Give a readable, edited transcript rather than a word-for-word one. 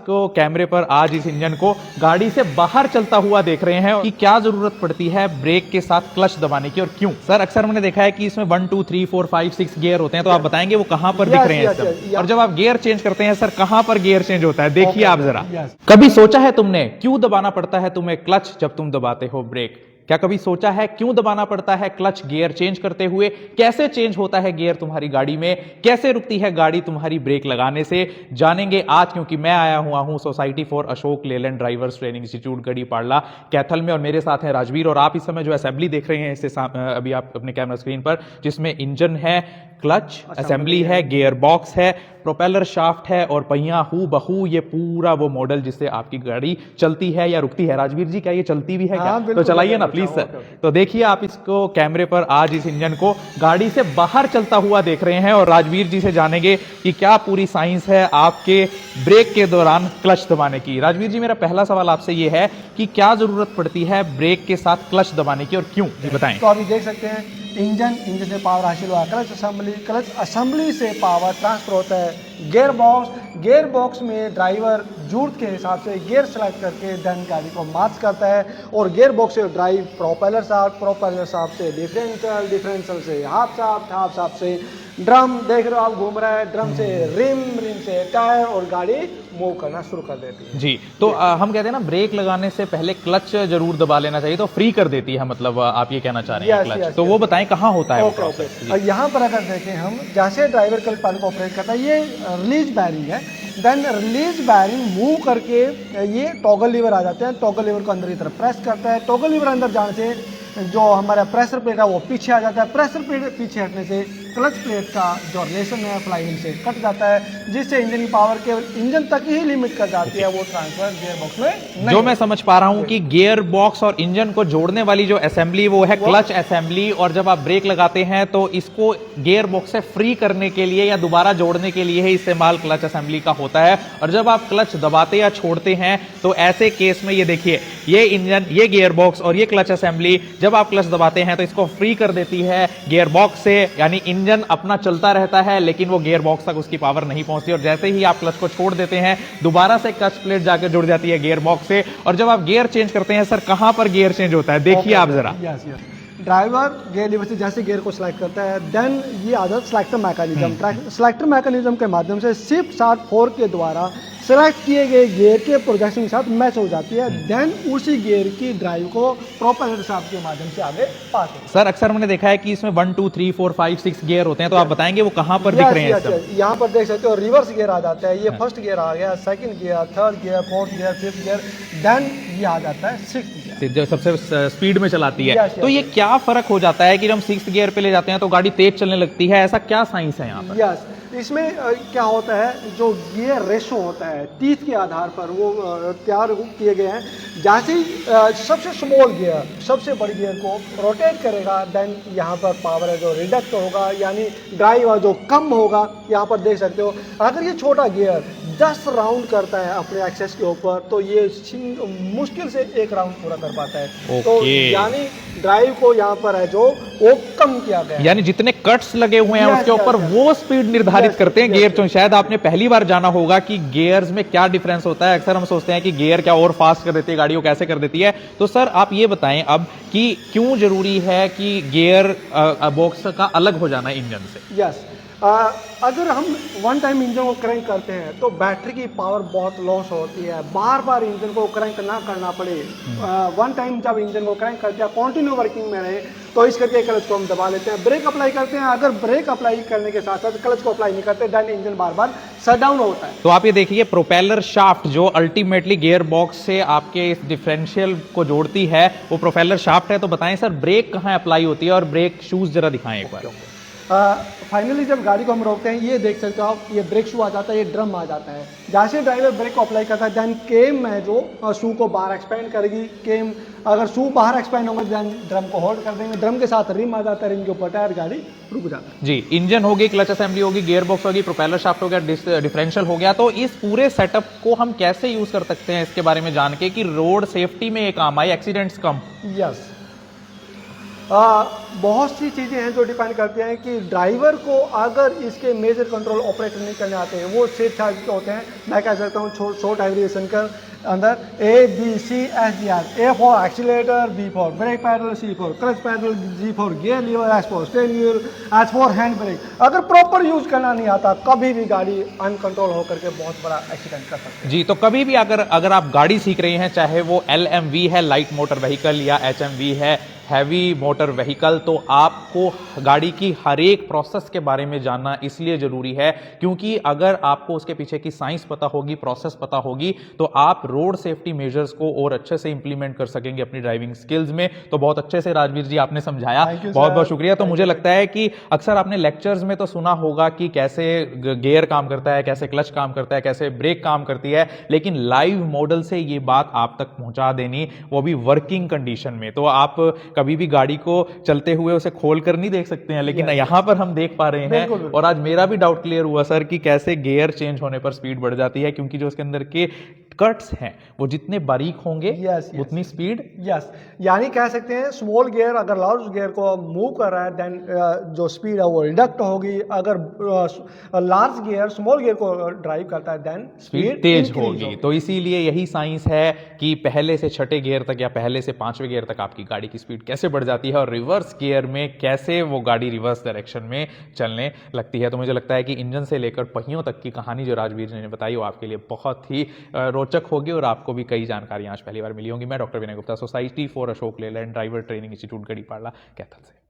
इसको कैमरे पर आज इस इंजन को गाड़ी से बाहर चलता हुआ देख रहे हैं कि क्या जरूरत पड़ती है ब्रेक के साथ क्लच दबाने की और क्यों। सर अक्सर मैंने देखा है कि इसमें 1 2 3 4 5 6 गियर होते हैं, तो आप बताएंगे वो कहां पर दिख रहे हैं इस समय? और जब आप गियर चेंज करते हैं सर, कहां पर गियर चेंज होता है, देखिए आप जरा। कभी सोचा है तुमने क्यों दबाना पड़ता है तुम्हें क्लच जब तुम दबाते हो ब्रेक? क्या कभी सोचा है क्यों दबाना पड़ता है क्लच गियर चेंज करते हुए? कैसे चेंज होता है गियर तुम्हारी गाड़ी में? कैसे रुकती है गाड़ी तुम्हारी ब्रेक लगाने से? जानेंगे आज, क्योंकि मैं आया हुआ हूं society for Ashok Leyland drivers training institute Garhi Padla Kaithal में, और मेरे साथ हैं राजवीर। और आप इस समय जो असेंबली देख रहे हैं इससे अभी आप अपने कैमरा स्क्रीन पर, जिसमें इंजन है, क्लच असेंबली है, गियर बॉक्स है, प्रोपेलर शाफ्ट है और पहिया हू बहू ये पूरा वो मॉडल जिससे आपकी गाड़ी चलती है या रुकती है। राजवीर जी, क्या ये चलती भी है क्या? तो चलाइए ना प्लीज सर। तो देखिए आप इसको कैमरे पर आज इस इंजन को गाड़ी से बाहर चलता हुआ देख रहे हैं, और राजवीर जी से जानेंगे कि क्या पूरी साइंस है आपके ब्रेक के दौरान क्लच दबाने की। राजवीर जी, मेरा पहला सवाल आपसे ये है कि क्या जरूरत पड़ती है ब्रेक के साथ क्लच दबाने की और क्यों, जी बताएं। तो अभी देख सकते हैं इंजन से पावर हासिल हुआ, क्लच असेंबली से पावर ट्रांसफर होता है गियर बॉक्स में ड्राइवर जरूरत के हिसाब से गियर सेलेक्ट करके देन गाड़ी को मार्च करता है, और गियर बॉक्स से ड्राइव प्रोपेलर शाफ्ट से डिफरेंशियल से हाफ शाफ्ट से ड्रम, देख रहे हो आप घूम रहा है, ड्रम से रिम से टायर, और गाड़ी मूव करना शुरू कर देती है। जी, तो हम कहते हैं ना ब्रेक लगाने से पहले क्लच जरूर दबा लेना चाहिए, तो फ्री कर देती है, मतलब आप ये कहना चाह रहे हैं क्लच। तो वो बताएं कहाँ होता है वो प्रोसेस। यहाँ पर अगर देखें हम, जैसे ड्राइवर क्लच पैडल को ऑपरेट करता है, ये रिलीज बैरिंग है, देन रिलीज बैरिंग मूव करके ये टॉगल लीवर आ जाते हैं, टॉगल लीवर को अंदर की तरफ प्रेस करता है, टॉगल लीवर अंदर जाने से जो हमारा प्रेशर प्लेट है वो पीछे आ जाता है, प्रेशर प्लेट पीछे हटने से क्लच प्लेट का जो रिलेशन है फ्लाईव्हील से कट जाता है, जिससे इंजन की पावर केवल इंजन तक ही लिमिट कर जाती है, वो ट्रांसफर गियर बॉक्स में नहीं। जो मैं समझ पा रहा हूं कि गियर बॉक्स और इंजन को जोड़ने वाली जो असेंबली वो है क्लच असेंबली, और जब आप ब्रेक लगाते हैं तो इसको गियर बॉक्स से फ्री करने के लिए या दोबारा जोड़ने के लिए ही इस्तेमाल क्लच असेंबली का होता है। और जब आप क्लच दबाते या छोड़ते हैं तो ऐसे केस में ये देखिए, ये इंजन, ये गियर बॉक्स और ये क्लच असेंबली जब आप क्लच दबाते हैं तो इसको फ्री कर देती है गियर बॉक्स से, यानी इंजन अपना चलता रहता है लेकिन वो गियर बॉक्स तक उसकी पावर नहीं पहुंचती, और जैसे ही आप क्लच को छोड़ देते हैं दोबारा से क्लच प्लेट जाकर जुड़ जाती है गियर बॉक्स से। और जब आप गियर चेंज करते हैं सर, कहां पर गियर चेंज होता है, देखिए आप जरा। ड्राइवर गियर लीवर से जैसे गियर को सिलेक्ट करता है, देन ये आता है सिलेक्टर मैकेनिज्म के माध्यम से शिफ्ट स्टार्ट 4 के द्वारा सेलेक्ट किए गए गियर के प्रोजेक्शन के साथ मैच हो जाती है, देन उसी गियर की ड्राइव को प्रोपेलर शाफ्ट के माध्यम से आगे पास होता है। सर अक्सर मैंने देखा है कि इसमें 1 2 3 4 5 6 गियर होते हैं, तो आप बताएंगे वो कहां पर दिख रहे हैं? यहाँ पर देख सकते हो रिवर्स गियर आ जाता है, ये फर्स्ट गियर आ गया, second gear, third gear, fourth gear, fifth gear, then ये आ जाता है सिक्स्थ गियर, जो सबसे स्पीड में चलाती है। तो ये क्या फर्क हो जाता है कि जब हम 6th गियर पे ले जाते हैं तो गाड़ी तेज चलने लगती है, ऐसा क्या साइंस है यहाँ पर? इसमें क्या होता है, जो गियर रेशो होता है टीथ के आधार पर वो तैयार किए गए हैं। जैसे ही सबसे स्मॉल गियर सबसे बड़ी गियर को रोटेट करेगा, देन यहाँ पर पावर है जो रिडक्ट होगा, यानी ड्राइव जो कम होगा। यहाँ पर देख सकते हो, अगर ये छोटा गियर 10 राउंड करता है अपने एक्सेस के ऊपर, तो ये मुश्किल से 1 राउंड पूरा कर पाता है। तो यानी ड्राइव को यहाँ पर है जो वो कम किया गया है, यानी जितने कट्स लगे हुए हैं उसके ऊपर वो स्पीड निर्धारित करते हैं गियर। तो शायद आपने पहली बार जाना होगा कि गियर्स में क्या डिफरेंस होता है। अक्सर हम सोचते हैं कि गियर क्या और फास्ट कर देती है गाड़ी को, कैसे कर देती है। तो सर आप ये बताएं अब कि क्यों जरूरी है कि गियर बॉक्स का अलग हो जाना इंजन से? यस, अगर हम वन टाइम इंजन को क्रैंक करते हैं तो बैटरी की पावर बहुत लॉस होती है, बार बार इंजन को क्रैंक ना करना पड़े। वन टाइम जब इंजन को क्रैंक करते हैं, कंटिन्यू वर्किंग में रहे, तो इस करके क्लच को हम दबा लेते हैं, ब्रेक अप्लाई करते हैं। अगर ब्रेक अप्लाई करने के साथ साथ क्लच को अप्लाई नहीं करते, देन इंजन बार बार शट डाउन होता है। तो आप ये देखिए, प्रोपेलर शाफ्ट जो अल्टीमेटली गियर बॉक्स से आपके इस डिफरेंशियल को जोड़ती है वो प्रोपेलर शाफ्ट है। तो बताएं सर, ब्रेक कहाँ अप्लाई होती है और ब्रेक शूज जरा दिखाएं एक बार। फाइनली जब गाड़ी को हम रोकते हैं, ये देख सकते हो आप, ये ब्रेक शू आ जाता है, ये ड्रम आ जाता है। जैसे ड्राइवर ब्रेक को अप्लाई करता है, देन केम है जो शू को बाहर एक्सपेंड करेगी। केम अगर शू बाहर एक्सपेंड होगा, देन ड्रम को होल्ड कर देंगे, ड्रम के साथ रिम आ जाता है, रिम के ऊपर टायर, गाड़ी रुक जाता है। जी, इंजन होगी, क्लच असेंबली होगी, गियर बॉक्स होगी, प्रोपेलर शाफ्ट हो गया, डिफरेंशियल हो गया। तो इस पूरे सेटअप को हम कैसे यूज कर सकते हैं, इसके बारे में जान के कि रोड सेफ्टी में ये काम आए, एक्सीडेंट्स कम। यस, बहुत सी चीज़ें हैं जो डिपेंड करती हैं कि ड्राइवर को अगर इसके मेजर कंट्रोल ऑपरेट नहीं करने आते हैं, वो सिर्फ होते हैं। मैं कह सकता हूँ शॉर्ट एग्रीगेशन के अंदर ABCSDR, A for accelerator, B for brake pedal, C for clutch pedal, G for gear lever, S for steering wheel, H for hand brake. अगर प्रॉपर यूज करना नहीं आता, कभी भी गाड़ी अनकंट्रोल होकर के बहुत बड़ा एक्सीडेंट कर सकते हैं। जी, तो कभी भी अगर आप गाड़ी सीख रहे हैं, चाहे वो LMV है लाइट मोटर व्हीकल या HMV है हैवी मोटर व्हीकल, तो आपको गाड़ी की हर एक प्रोसेस के बारे में जानना इसलिए जरूरी है क्योंकि अगर आपको उसके पीछे की साइंस पता होगी, प्रोसेस पता होगी, तो आप रोड सेफ्टी मेजर्स को और अच्छे से इंप्लीमेंट कर सकेंगे अपनी ड्राइविंग स्किल्स में। तो बहुत अच्छे से राजवीर जी आपने समझाया, बहुत बहुत शुक्रिया। तो मुझे लगता है कि अक्सर आपने लेक्चर्स में तो सुना होगा कि कैसे गियर काम करता है, कैसे क्लच काम करता है, कैसे ब्रेक काम करती है, लेकिन लाइव मॉडल से ये बात आप तक पहुंचा देनी, वो भी वर्किंग कंडीशन में। तो आप कभी भी गाड़ी को चलते हुए उसे खोल कर नहीं देख सकते हैं, लेकिन यहां पर हम देख पा रहे हैं। और आज मेरा भी डाउट क्लियर हुआ सर कि कैसे गियर चेंज होने पर स्पीड बढ़ जाती है, क्योंकि जो उसके अंदर के कट्स हैं वो जितने बारीक होंगे उतनी स्पीड। यानी कह सकते हैं स्मॉल गियर अगर लार्ज गियर को मूव कर रहा है देन जो स्पीड है वो रिडक्ट होगी। अगर लार्ज गियर स्मॉल गियर को ड्राइव करता है देन स्पीड तेज होगी। तो इसीलिए यही साइंस है कि पहले से छठे गियर तक या पहले से पांचवें गियर तक आपकी गाड़ी की स्पीड कैसे बढ़ जाती है और रिवर्स गियर में कैसे वो गाड़ी रिवर्स डायरेक्शन में चलने लगती है। तो मुझे लगता है कि इंजन से लेकर पहियों तक की कहानी जो राजवीर जी ने बताई वो आपके लिए बहुत ही रोचक होगी और आपको भी कई जानकारियां आज पहली बार मिली होंगी। मैं doctor Vinay Gupta, society for Ashok Leyland driver training institute Garhipada, Kaithal से।